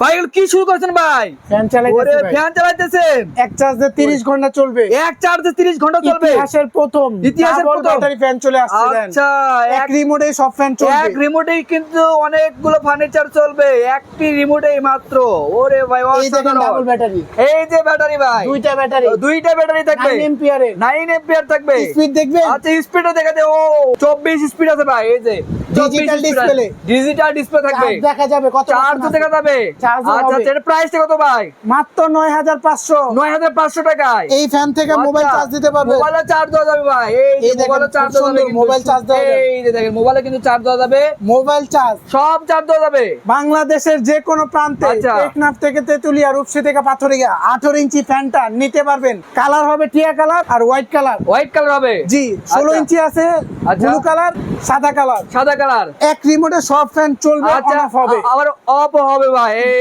ভাই এগুলো কি শুরু করছেন ভাই? ফ্যান চালাইতেছি ভাই। ফ্যান চালাইতেছেন? এক চার্জে 30 ঘন্টা চলবে। এক চার্জে 30 ঘন্টা চলবে? ইতিহাসের প্রথম ব্যাটারি ফ্যান চলে আসছে। আচ্ছা, এক রিমোটে সব ফ্যান চলবে। এক রিমোটেই কিন্তু অনেকগুলো ফার্নিচার চলবে একটি রিমোটেই মাত্র। ওরে ভাই এই দেখেন ডাবল ব্যাটারি। এই যে ব্যাটারি ভাই, দুইটা ব্যাটারি থাকবে, 9 এম্পিয়ারের। 9 এম্পিয়ার থাকবে। স্পিড দেখবেন? আচ্ছা স্পিডও দেখাতে, ও 24 স্পিড আছে ভাই। এই যে ডিজিটাল ডিসপ্লে। ডিজিটাল ডিসপ্লে থাকবে, চার্জ দেখা যাবে, কত চার্জ দেখা যাবে। চার্জও আচ্ছা হবে। আচ্ছা, এর প্রাইসটা কত ভাই? মাত্র 9500। 9500 টাকায় এই ফ্যান থেকে মোবাইল চার্জ দিতে পারবে। মোবাইলে চার্জ দেওয়া যাবে ভাই। এই দেখেন, মোবাইলে চার্জ খুব দেওয়া যাবে, সুন্দর মোবাইল চার্জ দেওয়া যাবে। এই যে দেখেন মোবাইলে কিন্তু চার্জ দেওয়া যাবে, মোবাইল চার্জ সব চার্জ দেওয়া যাবে। বাংলাদেশের যে কোনো প্রান্তে, আচ্ছা। টেকনাফ থেকে তেতুলিয়া, রূপসী থেকে পাথরিয়া 18 ইঞ্চি ফ্যানটা নিতে পারবেন। কালার হবে টিয়া কালার আর হোয়াইট কালার। হোয়াইট কালার হবে, জি, 16 আচ্ছা। ইঞ্চি আছে, আচ্ছা। ব্লু কালার, সাদা কালার। সাদা কালার। এক রিমোটে সব ফ্যান চলবে, অন অফ হবে। আবার অফ হবে ভাই। এই